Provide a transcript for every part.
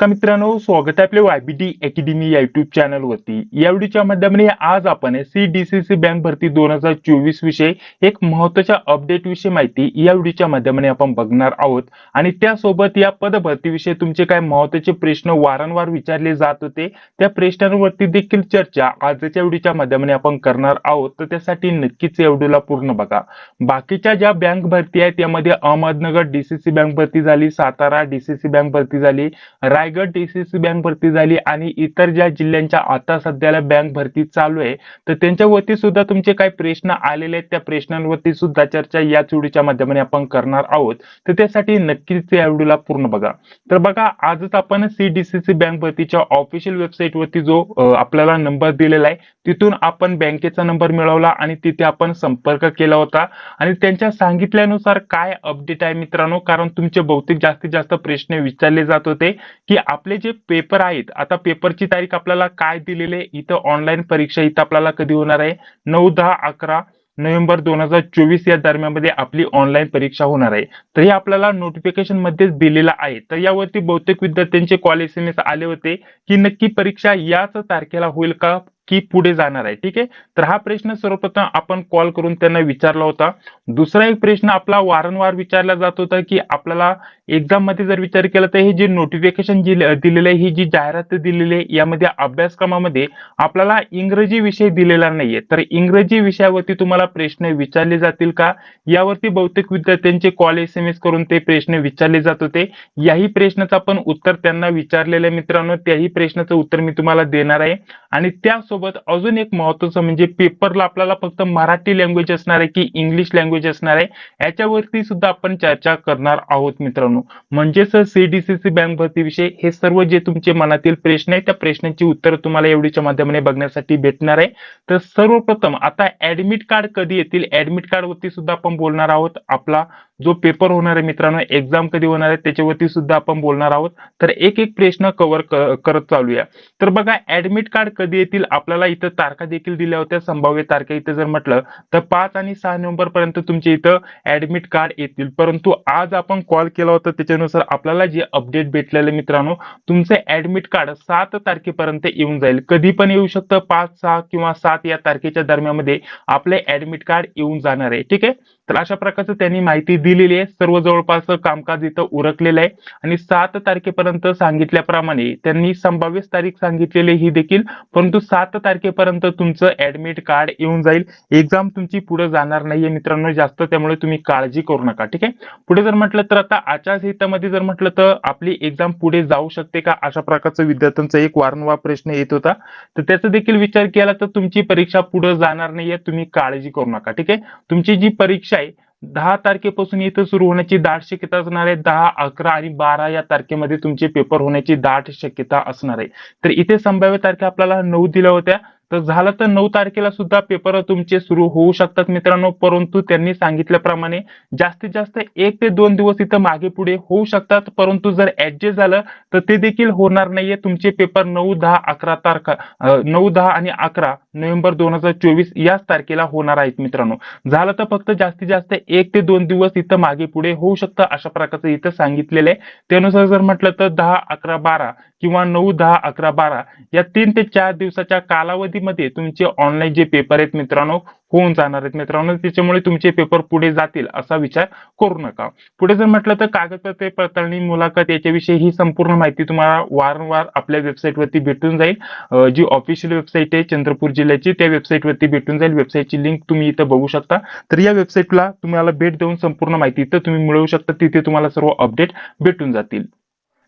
का मित्रांनो, स्वागत आहे आपल्या YBD अकॅडमी या युट्यूब चॅनल वरती। या व्हिडिओच्या माध्यमाने आज आपण CDCC बँक भरती 2024 विषयी एक महत्त्वाच्या अपडेट विषयी माहिती या व्हिडिओच्या माध्यमाने आपण बघणार आहोत। आणि त्यासोबत या पदभरतीविषयी तुमचे काय महत्त्वाचे प्रश्न वारंवार विचारले जात होते त्या प्रश्नांवरती देखील चर्चा आजच्या व्हिडिओच्या माध्यमाने आपण करणार आहोत। तर त्यासाठी नक्कीच या व्हिडिओला पूर्ण बघा। बाकीच्या ज्या बँक भरती आहेत त्यामध्ये अहमदनगर DCC बँक भरती झाली, सातारा DCC बँक भरती झाली, रायगड DCC बँक भरती झाली आणि इतर ज्या जिल्ह्यांच्या आता सध्याला बँक भरती चालू आहे तर त्यांच्यावरती सुद्धा तुमचे काही प्रश्न आलेले आहेत त्या प्रश्नांवरती सुद्धा चर्चा या व्हिडिओच्या माध्यमाने आपण करणार आहोत। तर त्यासाठी नक्कीच या व्हिडिओला पूर्ण बघा। तर बघा, आजच आपण CDCC बँक भरतीच्या ऑफिशियल वेबसाईट वरती जो आपल्याला नंबर दिलेला आहे तिथून आपण बँकेचा नंबर मिळवला आणि तिथे आपण संपर्क केला होता आणि त्यांच्या सांगितल्यानुसार काय अपडेट आहे मित्रांनो, कारण तुमचे बहुतेक जास्तीत जास्त प्रश्न विचारले जात होते की आपले जे पेपर आहेत, आता पेपरची तारीख आपल्याला काय दिलेली आहे इथं, ऑनलाईन परीक्षा इथं आपल्याला कधी होणार आहे 9, 10, 11 नोव्हेंबर 2024 या दरम्यान आपली ऑनलाईन परीक्षा होणार आहे। तर हे आपल्याला नोटिफिकेशन मध्येच दिलेलं आहे। तर यावरती बहुतेक विद्यार्थ्यांचे कॉल SMS आले होते की नक्की परीक्षा याच तारखेला होईल का की पुढे जाणार आहे। ठीक आहे, तर हा प्रश्न सर्वप्रथम आपण कॉल करून त्यांना विचारला होता। दुसरा एक प्रश्न आपला वारंवार विचारला जात होता की आपल्याला एक्झाम मध्ये जर विचार केला तर हे जे नोटिफिकेशन दिलेलं आहे, ही जी जाहिरात दिलेली आहे यामध्ये अभ्यासक्रमामध्ये आपल्याला इंग्रजी विषय दिलेला नाहीये। तर इंग्रजी विषयावरती तुम्हाला प्रश्न विचारले जातील का यावरती बहुतेक विद्यार्थ्यांचे कॉल SMS करून ते प्रश्न विचारले जात होते। याही प्रश्नाचं आपण उत्तर त्यांना विचारलेलं आहे मित्रांनो, त्याही प्रश्नाचं उत्तर मी तुम्हाला देणार आहे। आणि त्यासोबत अजून एक महत्त्वाचं म्हणजे पेपरला आपल्याला फक्त मराठी लँग्वेज असणार आहे की इंग्लिश लँग्वेज असणार आहे याच्यावरती सुद्धा आपण चर्चा करणार आहोत मित्रांनो। म्हणजेच CDCC बँक भरती विषयी हे सर्व जे तुमचे मनातील प्रश्न आहेत त्या प्रश्नांची उत्तर तुम्हाला एवढीच्या माध्यमाने बघण्यासाठी भेटणार आहे। तर सर्वप्रथम आता ऍडमिट कार्ड कधी येतील, ऍडमिट कार्ड वरती सुद्धा आपण बोलणार आहोत। आपला जो पेपर होणार आहे मित्रांनो, एक्झाम कधी होणार आहे त्याच्यावरती सुद्धा आपण बोलणार आहोत। तर एक एक प्रश्न कव्हर करत चालूया। तर बघा, ऍडमिट कार्ड कधी येतील आपल्याला इथं तारखा देखील दिल्या होत्या, संभाव्य तारखा इथं जर म्हटलं तर 5 आणि 6 नोव्हेंबर पर्यंत तुमचे इथं ऍडमिट कार्ड येतील। परंतु आज आपण कॉल केला होता त्याच्यानुसार आपल्याला जे अपडेट भेटलेले मित्रांनो, तुमचे ऍडमिट कार्ड 7 तारखेपर्यंत येऊन जाईल। कधी पण येऊ शकतं, 5, 6 किंवा 7 या तारखेच्या दरम्यान आपले ऍडमिट कार्ड येऊन जाणार आहे। ठीक आहे, तर अशा प्रकारचं त्यांनी माहिती दिलेली आहे। सर्व जवळपास कामकाज इथं उरकलेलं आहे आणि 7 तारखेपर्यंत सांगितल्याप्रमाणे त्यांनी संभाव्य तारीख सांगितलेली ही देखील, परंतु 7 तारखेपर्यंत तुमचं ऍडमिट कार्ड येऊन जाईल। एक्झाम तुमची पुढे जाणार नाहीये मित्रांनो जास्त, त्यामुळे तुम्ही काळजी करू नका। ठीक आहे, पुढे जर म्हटलं तर आता आचारसंहितेमध्ये जर म्हटलं तर आपली एक्झाम पुढे जाऊ शकते का, अशा प्रकारचा विद्यार्थ्यांचा एक वारंवार प्रश्न येत होता। तर त्याचा देखील विचार केला तर तुमची परीक्षा पुढे जाणार नाहीये, तुम्ही काळजी करू नका। ठीक आहे, तुमची जी परीक्षा आहे 10 तारखेपासून इथं सुरू होण्याची दाट शक्यता असणार आहे। 10, 11 आणि 12 या तारखेमध्ये तुमचे पेपर होण्याची दाट शक्यता असणार आहे। तर इथे संभाव्य तारखा आपल्याला 9 दिल्या होत्या, तर झालं तर 9 तारखेला सुद्धा पेपर तुमचे सुरू होऊ शकतात मित्रांनो। परंतु त्यांनी सांगितल्याप्रमाणे जास्तीत जास्त 1 ते 2 दिवस इथं मागे पुढे होऊ शकतात, परंतु जर ऍडजस्ट झालं तर ते देखील होणार नाहीये। तुमचे पेपर 9, 10, 11 तारखा 9, 10 आणि 11 नोव्हेंबर 2024 याच तारखेला होणार आहेत मित्रांनो। झालं तर फक्त जास्तीत जास्त 1 ते 2 दिवस इथं मागे पुढे होऊ शकतं, अशा प्रकारचं इथं सांगितलेलं आहे। त्यानुसार जर म्हटलं तर 10, 11, 12 किंवा 9, 10, 11, 12 या 3 ते 4 दिवसाच्या कालावधीमध्ये तुमचे ऑनलाईन जे पेपर आहेत मित्रांनो होऊन जाणार आहेत मित्रांनो। त्याच्यामुळे तुमचे पेपर पुढे जातील असा विचार करू नका। पुढे जर म्हटलं तर कागदपत्रे पडताळणी मुलाखत याच्याविषयी ही संपूर्ण माहिती तुम्हाला वारंवार आपल्या वेबसाईटवरती भेटून जाईल। जी ऑफिशियल वेबसाईट आहे चंद्रपूर जिल्ह्याची त्या वेबसाईटवरती भेटून जाईल। वेबसाईटची लिंक तुम्ही इथं बघू शकता। तर या वेबसाईटला तुम्हाला भेट देऊन संपूर्ण माहिती इथं तुम्ही मिळवू शकता, तिथे तुम्हाला सर्व अपडेट भेटून जातील।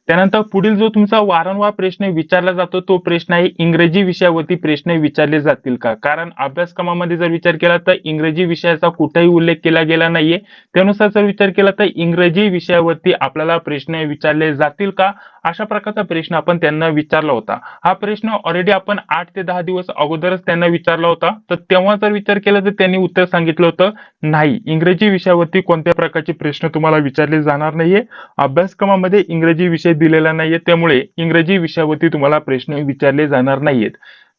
त्यानंतर पुढील जो तुमचा वारंवार प्रश्न विचारला जातो तो प्रश्न आहे इंग्रजी विषयावरती प्रश्न विचारले जातील का, कारण अभ्यासक्रमामध्ये जर विचार केला तर इंग्रजी विषयाचा कुठेही उल्लेख केला गेला नाहीये। त्यानुसार जर विचार केला तर इंग्रजी विषयावरती आपल्याला प्रश्न विचारले जातील का, अशा प्रकारचा प्रश्न आपण त्यांना विचारला होता। हा प्रश्न ऑलरेडी आपण 8 ते 10 दिवस अगोदरच त्यांना विचारला होता। तर तेव्हा जर विचार केला तर त्यांनी उत्तर सांगितलं होतं नाही, इंग्रजी विषयावरती कोणत्या प्रकारचे प्रश्न तुम्हाला विचारले जाणार नाहीये, अभ्यासक्रमामध्ये इंग्रजी विषय दिलेला नाहीये, त्यामुळे इंग्रजी विषयावरती तुम्हाला प्रश्न विचारले जाणार नाहीयेत।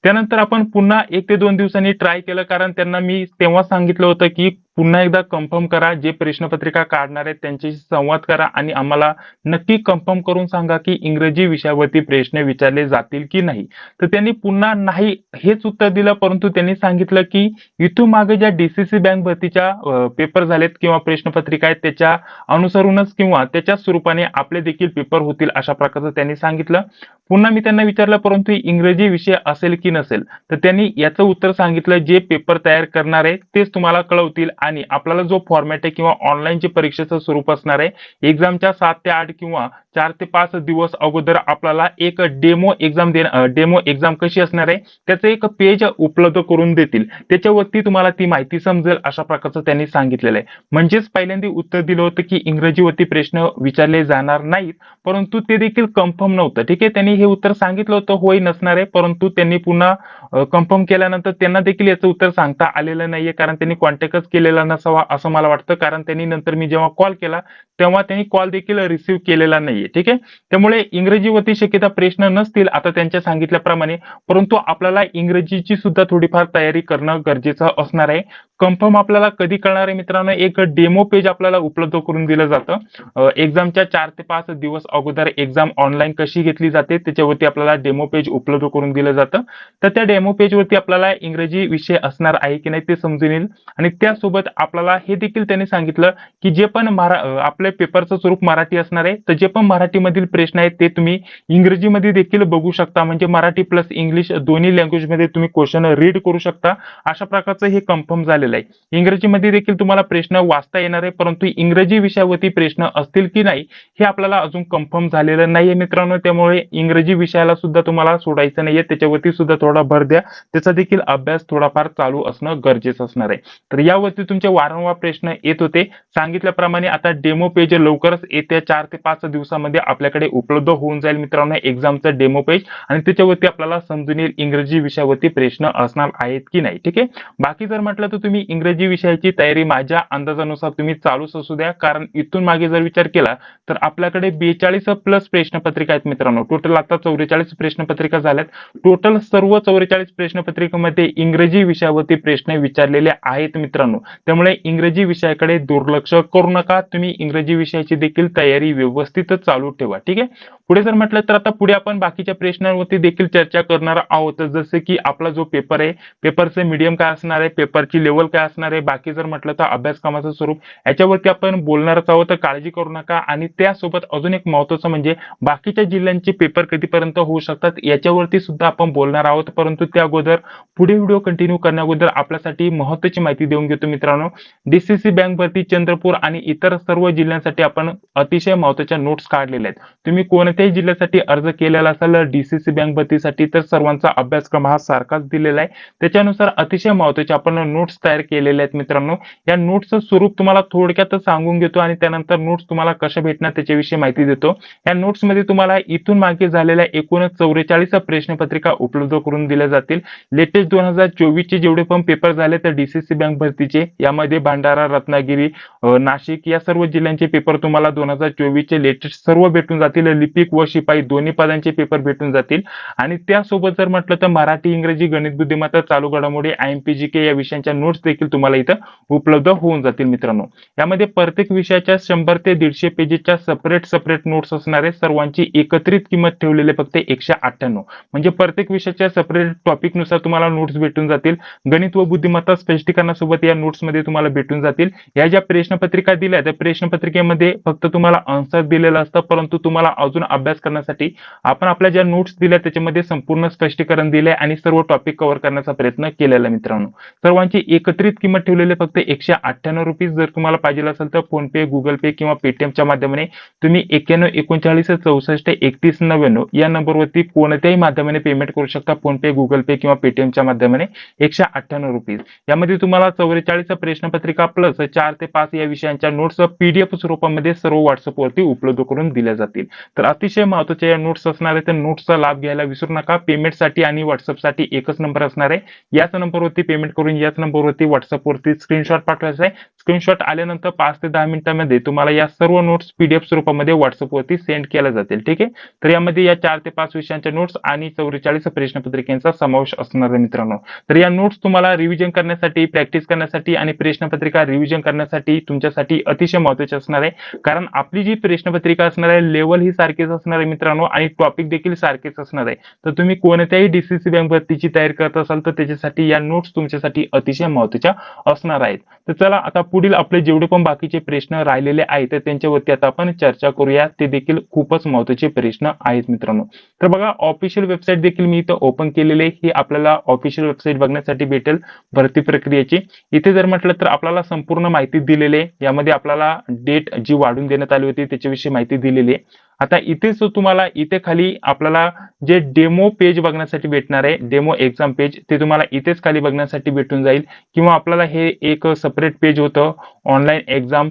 त्यानंतर आपण पुन्हा 1 ते 2 दिवसांनी ट्राय केलं, कारण त्यांना मी तेव्हा सांगितलं होतं की पुन्हा एकदा कन्फर्म करा, जे प्रश्नपत्रिका काढणार आहेत त्यांच्याशी संवाद करा आणि आम्हाला नक्की कन्फर्म करून सांगा की इंग्रजी विषयावरती प्रश्न विचारले जातील की नाही. तर त्यांनी पुन्हा नाही हेच उत्तर दिलं, परंतु त्यांनी सांगितलं की इथून मागे ज्या डीसीसी बँक भरतीच्या पेपर झालेत किंवा प्रश्नपत्रिका आहेत त्याच्या अनुसरूनच किंवा त्याच्याच स्वरूपाने आपले देखील पेपर होतील अशा प्रकारचं त्यांनी सांगितलं. पुन्हा मी त्यांना विचारलं परंतु इंग्रजी विषय असेल की नसेल, तर त्यांनी याचं उत्तर सांगितलं जे पेपर तयार करणार आहे तेच तुम्हाला कळवतील आणि आपल्याला जो फॉर्मॅट आहे किंवा ऑनलाईन जे परीक्षेचं स्वरूप असणार आहे, एक्झामच्या 7 ते 8 किंवा 4 ते 5 दिवस अगोदर आपल्याला एक डेमो एक्झाम कशी असणार आहे त्याचं एक पेज उपलब्ध करून देतील, त्याच्यावरती तुम्हाला ती माहिती समजेल अशा प्रकारचं त्यांनी सांगितलेलं आहे. म्हणजेच पहिल्यांदा उत्तर दिलं होतं की इंग्रजीवरती प्रश्न विचारले जाणार नाहीत, परंतु ते देखील कन्फर्म नव्हतं. ठीक आहे, त्यांनी हे उत्तर सांगितलं होतं होय नसणार आहे, परंतु त्यांनी पुन्हा कन्फर्म केल्यानंतर त्यांना देखील याचं उत्तर सांगता आलेलं नाहीये, कारण त्यांनी कॉन्टॅक्टच केलेला नसावा असं मला वाटतं, कारण त्यांनी नंतर मी जेव्हा कॉल केला तेव्हा त्यांनी कॉल देखील रिसीव्ह केलेला नाहीये. ठीक आहे, त्यामुळे इंग्रजीवरती शक्यता प्रश्न नसतील आता त्यांच्या सांगितल्याप्रमाणे, परंतु आपल्याला इंग्रजीची सुद्धा थोडीफार तयारी करणं गरजेचं असणार आहे. कन्फर्म आपल्याला कधी कळणार आहे मित्रांनो, एक डेमो पेज आपल्याला उपलब्ध करून दिलं जातं. एक्झामच्या 4 ते 5 दिवस अगोदर एक्झाम ऑनलाईन कशी घेतली जाते त्याच्यावरती आपल्याला डेमो पेज उपलब्ध करून दिलं जातं. तर त्या डेमो पेज वरती आपल्याला इंग्रजी विषय असणार आहे की नाही ते समजून येईल आणि त्यासोबत आपल्याला हे देखील त्यांनी सांगितलं की जे पण आपल्या पेपरचं स्वरूप मराठी असणार आहे, तर जे पण मराठीमधील प्रश्न आहेत ते तुम्ही इंग्रजीमध्ये देखील बघू शकता, म्हणजे मराठी प्लस इंग्लिश दोन्ही लँग्वेज मध्ये तुम्ही क्वेश्चन रीड करू शकता. अशा प्रकारचं हे कन्फर्म झालेलं आहे. इंग्रजीमध्ये देखील तुम्हाला प्रश्न वाचता येणार आहे, परंतु इंग्रजी विषयावरती प्रश्न असतील की नाही हे आपल्याला अजून कन्फर्म झालेलं नाहीये मित्रांनो. त्यामुळे इंग्रजी विषयाला सुद्धा तुम्हाला सोडायचं नाहीये, त्याच्यावरती सुद्धा थोडा भर द्या, त्याचा देखील अभ्यास थोडाफार चालू असणं गरजेचं असणार आहे. तर यावरती तुमचे वारंवार प्रश्न येत होते, सांगितल्याप्रमाणे आता डेमो पेज लवकरच येत्या 4 ते 5 दिवसामध्ये आपल्याकडे उपलब्ध होऊन जाईल मित्रांनो, एक्झामचं डेमो पेज, आणि त्याच्यावरती आपल्याला समजून येईल इंग्रजी विषयावरती प्रश्न असणार आहेत की नाही. ठीक आहे, बाकी जर म्हटलं तर तुम्ही इंग्रजी विषयाची तयारी माझ्या अंदाजानुसार तुम्ही चालूच असू द्या, कारण इथून मागे जर विचार केला तर आपल्याकडे 42 प्लस प्रश्नपत्रिका आहेत मित्रांनो. टोटल आता 44 प्रश्नपत्रिका झाल्यात. टोटल सर्व 44 प्रश्नपत्रिकेमध्ये इंग्रजी विषयावरती प्रश्न विचारलेले आहेत मित्रांनो. त्यामुळे इंग्रजी विषयाकडे दुर्लक्ष करू नका, तुम्ही इंग्रजी विषयाची देखील तयारी व्यवस्थित चालू ठेवा. ठीक आहे, पुढे जर म्हटलं तर आता पुढे आपण बाकीच्या प्रश्नांवरती देखील चर्चा करणार आहोत, जसे की आपला जो पेपर आहे, पेपरचे मीडियम काय असणार आहे, पेपरची लेवल काय असणार आहे, बाकी जर म्हटलं तर अभ्यासक्रमाचं स्वरूप याच्यावरती आपण बोलणारच आहोत, तर काळजी करू नका. आणि त्यासोबत अजून एक महत्त्वाचं म्हणजे बाकीच्या जिल्ह्यांचे पेपर कधीपर्यंत होऊ शकतात याच्यावरती सुद्धा आपण बोलणार आहोत, परंतु त्या अगोदर पुढे व्हिडिओ कंटिन्यू करण्याअगोदर आपल्यासाठी महत्त्वाची माहिती देऊन घेतो मित्रांनो. डीसीसी बँक भरती चंद्रपूर आणि इतर सर्व जिल्ह्यांसाठी आपण अतिशय महत्त्वाच्या नोट्स काढलेल्या आहेत. तुम्ही कोणत्याही जिल्ह्यासाठी अर्ज केलेला असेल डीसीसी बँक भरतीसाठी तर सर्वांचा अभ्यासक्रम हा सारखाच दिलेला आहे, त्याच्यानुसार अतिशय महत्त्वाचे आपण नोट्स तयार केलेले आहेत मित्रांनो. या नोट्सचं स्वरूप तुम्हाला थोडक्यात सांगून घेतो आणि त्यानंतर नोट्स तुम्हाला कशा भेटणार त्याच्याविषयी माहिती देतो. या नोट्स मध्ये तुम्हाला इथून मागे झालेल्या एकूण 44 प्रश्नपत्रिका उपलब्ध करून दिल्या जातील. लेटेस्ट 2024 चे जेवढे पण पेपर झाले तर डीसीसी बँक भरतीचे, यामध्ये भंडारा, रत्नागिरी, नाशिक या सर्व जिल्ह्यांचे पेपर तुम्हाला 2024 चे लेटेस्ट सर्व भेटून जातील. लिपिक व शिपाई दोन्ही पदांचे पेपर भेटून जातील. आणि त्यासोबत जर म्हटलं तर मराठी, इंग्रजी, गणित, बुद्धिमत्ता, चालू घडामोडी, IMPGK या विषयांच्या नोट्स देखील तुम्हाला इथं उपलब्ध होऊन जातील मित्रांनो. यामध्ये प्रत्येक विषयाच्या 100 ते 150 पेजेसच्या सेपरेट नोट्स असणारे, सर्वांची एकत्रित किंमत ठेवलेले फक्त 198, म्हणजे प्रत्येक विषयाच्या सेपरेट टॉपिक नुसार तुम्हाला नोट्स भेटून जातील. गणित व बुद्धिमत्ता स्पष्टीकरणासोबत या नोट्स मध्ये तुम्हाला भेटून जातील. या ज्या प्रश्नपत्रिका दिल्या त्या प्रश्नपत्रिकेमध्ये फक्त तुम्हाला आन्सर दिलेलं असतं, परंतु तुम्हाला अजून अभ्यास करण्यासाठी आपण आपल्या ज्या नोट्स दिल्या त्याच्यामध्ये संपूर्ण स्पष्टीकरण दिले आणि सर्व टॉपिक कव्हर करण्याचा प्रयत्न केलेला मित्रांनो. सर्वांची एकत्रित किंमत ठेवलेली फक्त 198 रुपये. जर तुम्हाला पाहिजे असेल तर फोन पे, गुगल पे किंवा पेटीएमच्या माध्यमाने तुम्ही 91 39 64 31 99 या नंबरवरती कोणत्याही माध्यमाने पेमेंट करू शकता. फोन पे, गुगल पे किंवा पेटीएमच्या माध्यमाने 198 रुपये. यामध्ये तुम्हाला 44 प्रश्नपत्रिका प्लस 4 ते 5 या विषयांच्या नोट्स PDF स्वरूपामध्ये सर्व व्हॉट्सअपवरती उपलब्ध करून दिल्या जातील. तर अतिशय महत्त्वाच्या या नोट्स असणार आहे, तर नोट्सचा लाभ घ्यायला विसरू नका. पेमेंटसाठी आणि व्हॉट्सअपसाठी एकच नंबर असणार आहे, याच नंबरवरती पेमेंट करून याच नंबरवरती व्हॉट्सअपवरती स्क्रीनशॉट पाठवायचा आहे. स्क्रीनशॉट आल्यानंतर 5 ते 10 मिनिटांमध्ये तुम्हाला या सर्व नोट्स पीडीएफ स्वरूपामध्ये व्हॉट्सअपवरती सेंड केल्या जातील. ठीक आहे. तर यामध्ये या 4 ते 5 विषयांच्या नोट्स आणि 44 प्रश्नपत्रिकांचा समावेश असणार आहे मित्रांनो. तर या नोट्स तुम्हाला रिव्हिजन करण्यासाठी, प्रॅक्टिस करण्यासाठी आणि प्रश्नपत्रिका रिव्हिजन करण्यासाठी तुमच्यासाठी अतिशय महत्त्वाचे असणार आहे. कारण आपली जी प्रश्नपत्रिका असणार आहे लेवल ही सारखीच असणार आहे मित्रांनो आणि टॉपिक देखील सारखेच असणार आहे. तर तुम्ही कोणत्याही डीसीसी बँक भरतीची तयारी करत असाल तर त्याच्यासाठी या नोट्स तुमच्यासाठी अतिशय महत्त्वाच्या असणार आहेत. तर चला आता पुढील आपले जेवढे पण बाकीचे प्रश्न राहिलेले आहेत तर त्यांच्यावरती आता आपण चर्चा करूया. ते देखील खूपच महत्त्वाचे प्रश्न आहेत मित्रांनो. तर बघा ऑफिशियल वेबसाईट देखील मी इथं ओपन केलेली आहे. ही आपल्याला ऑफिशियल वेबसाईट बघण्यासाठी भेटेल भरती प्रक्रियेची. इथे जर म्हटलं तर आपल्याला संपूर्ण माहिती दिलेली आहे. यामध्ये आपल्याला डेट जी वाढून देण्यात आली होती त्याच्याविषयी माहिती दिलेली आहे. आता इथेच तुम्हाला इथे खाली आपल्याला जे डेमो पेज बघण्यासाठी भेटणार आहे, डेमो एक्झाम पेज, ते तुम्हाला इथेच खाली बघण्यासाठी भेटून जाईल. किंवा आपल्याला हे एक सेपरेट पेज होतं ऑनलाईन एक्झाम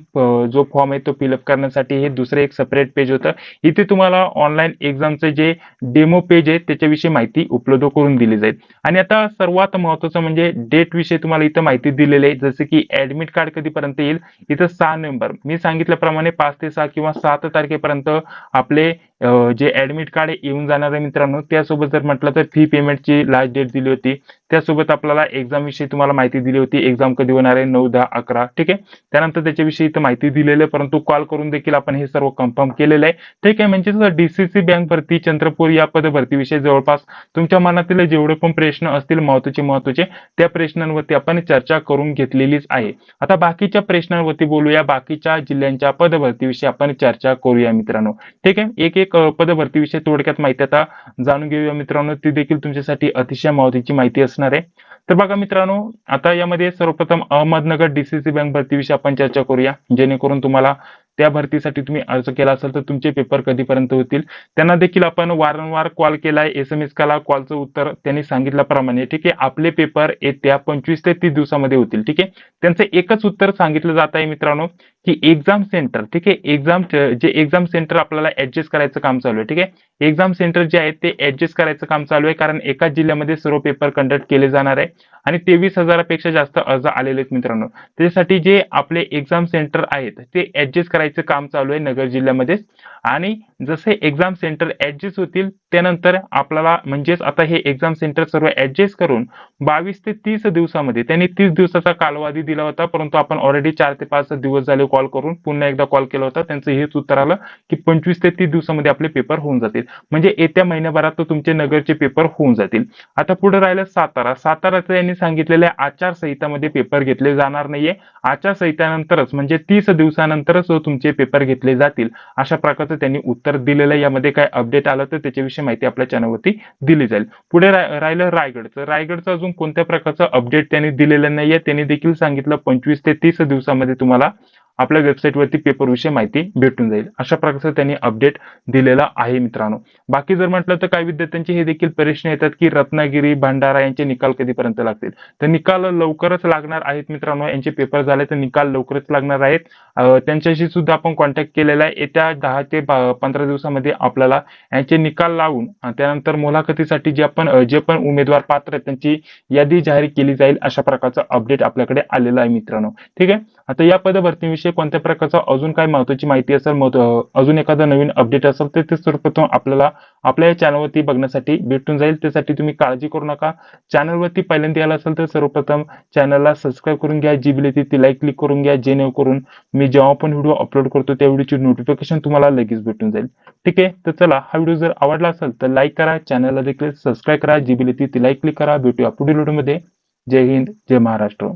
जो फॉर्म आहे तो फिलअप करण्यासाठी, हे दुसरं एक सेपरेट पेज होतं. इथे तुम्हाला ऑनलाईन एक्झामचं जे डेमो पेज आहे त्याच्याविषयी माहिती उपलब्ध करून दिली जाईल. आणि आता सर्वात महत्त्वाचं म्हणजे डेट विषयी तुम्हाला इथं माहिती दिलेली आहे. जसं की ऍडमिट कार्ड कधीपर्यंत येईल, इथं 6 नोव्हेंबर मी सांगितल्याप्रमाणे 5 ते 6 किंवा 7 तारखेपर्यंत आपले जे ऍडमिट कार्ड येऊन जाणार आहे मित्रांनो. त्यासोबत जर म्हटलं तर फी पेमेंटची लास्ट डेट दिली होती. त्यासोबत आपल्याला एक्झाम विषयी तुम्हाला माहिती दिली होती. एक्झाम कधी होणार आहे, 9, 10, 11. ठीक आहे. त्यानंतर त्याच्याविषयी इथं माहिती दिलेली आहे, परंतु कॉल करून देखील आपण हे सर्व कन्फर्म केलेलं आहे. ठीक आहे. म्हणजे डीसीसी बँक भरती चंद्रपूर या पदभरतीविषयी जवळपास तुमच्या मनातील जेवढे पण प्रश्न असतील महत्त्वाचे त्या प्रश्नांवरती आपण चर्चा करून घेतलेलीच आहे. आता बाकीच्या प्रश्नांवरती बोलूया. बाकीच्या जिल्ह्यांच्या पदभरतीविषयी आपण चर्चा करूया मित्रांनो. ठीक आहे. एक पदभरतीविषयी थोडक्यात माहिती आता जाणून घेऊया मित्रांनो. ती देखील तुमच्यासाठी अतिशय महत्त्वाची माहिती असणार आहे. तर बघा मित्रांनो, आता यामध्ये सर्वप्रथम अहमदनगर डीसीसी बँक भरतीविषयी आपण चर्चा करूया. जेणेकरून तुम्हाला त्या भरतीसाठी तुम्ही अर्ज केला असेल तर तुमचे पेपर कधीपर्यंत होतील. त्यांना देखील आपण वारंवार कॉल केलाय, SMS केला, कॉलचं उत्तर त्यांनी सांगितल्याप्रमाणे ठीक आहे आपले पेपर येत्या 25 ते 30 दिवसामध्ये होतील. ठीक आहे. त्यांचं एकच उत्तर सांगितलं जात आहे मित्रांनो की एक्झाम सेंटर, ठीक आहे, एक्झाम सेंटर आपल्याला ऍडजस्ट करायचं काम चालू आहे. ठीक आहे. एक्झाम सेंटर जे आहे ते ऍडजस्ट करायचं काम चालू आहे, कारण एकाच जिल्ह्यामध्ये सर्व पेपर कंडक्ट केले जाणार आहे आणि 23,000पेक्षा जास्त अर्ज आलेले आहेत मित्रांनो. त्याच्यासाठी जे आपले एक्झाम सेंटर आहेत ते ऍडजस्ट करायचं काम चालू आहे नगर जिल्ह्यामध्ये. आणि जसे एक्झाम सेंटर ऍडजस्ट होतील त्यानंतर आपल्याला म्हणजेच आता हे एक्झाम सेंटर सर्व ऍडजस्ट करून 22 ते 30 दिवसामध्ये, त्यांनी 30 दिवसाचा कालावधी दिला होता, परंतु आपण ऑलरेडी 4 ते 5 दिवस झाले कॉल करून पुन्हा एकदा कॉल केला होता. त्यांचं हेच उत्तर आलं की 25 ते 30 दिवसामध्ये आपले पेपर होऊन जातील. म्हणजे येत्या महिन्याभरात तुमचे नगरचे पेपर होऊन जातील. आता पुढे राहिलं साताराचं यांनी सांगितलेल्या आचारसंहितामध्ये पेपर घेतले जाणार नाहीये. आचारसंहितेनंतरच म्हणजे 30 दिवसानंतरच तुमचे पेपर घेतले जातील, अशा प्रकारचं त्यांनी उत्तर दिलेलं आहे. यामध्ये काय अपडेट आलं तर त्याच्याविषयी माहिती आपल्या चॅनलवरती दिली जाईल. पुढे राहिलं रायगडचं अजून कोणत्या प्रकारचं अपडेट त्यांनी दिलेलं नाहीये. त्यांनी देखील सांगितलं 25 ते 30 दिवसामध्ये तुम्हाला आपल्या वेबसाईटवरती पेपर विषयी माहिती भेटून जाईल, अशा प्रकारचं त्यांनी अपडेट दिलेला आहे मित्रांनो. बाकी जर म्हटलं तर काही विद्यार्थ्यांचे हे देखील प्रश्न येतात की रत्नागिरी, भंडारा यांचे निकाल कधीपर्यंत लागतील. तर निकाल लवकरच लागणार आहेत मित्रांनो. यांचे पेपर झाले तर निकाल लवकरच लागणार आहेत. त्यांच्याशी सुद्धा आपण कॉन्टॅक्ट केलेला आहे. येत्या 10 ते 15 दिवसामध्ये आपल्याला यांचे निकाल लावून त्यानंतर मुलाखतीसाठी जे पण उमेदवार पात्र आहेत त्यांची यादी जाहीर केली जाईल, अशा प्रकारचं अपडेट आपल्याकडे आलेलं आहे मित्रांनो. ठीक आहे. आता या पदभरतीविषयी कोणत्या प्रकारचा अजून काय महत्त्वाची माहिती असेल, अजून एखादा नवीन अपडेट असेल तर ते सर्वप्रथम आपल्याला आपल्या या चॅनलवरती बघण्यासाठी भेटून जाईल. त्यासाठी तुम्ही काळजी करू नका. चॅनलवरती पहिल्यांदा आला असेल तर सर्वप्रथम चॅनलला सबस्क्राईब करून घ्या, जी बिल येते ती लाईक क्लिक करून घ्या, जेणेकरून मी जेव्हा पण व्हिडिओ अपलोड करतो त्या व्हिडिओची नोटिफिकेशन तुम्हाला लगेच भेटून जाईल. ठीक आहे. तर चला, हा व्हिडिओ जर आवडला असेल तर लाईक करा, चॅनलला देखील सबस्क्राईब करा, जी बिल येते ती लाईक क्लिक करा. भेटूया पुढील व्हिडिओमध्ये. जय हिंद, जय महाराष्ट्र.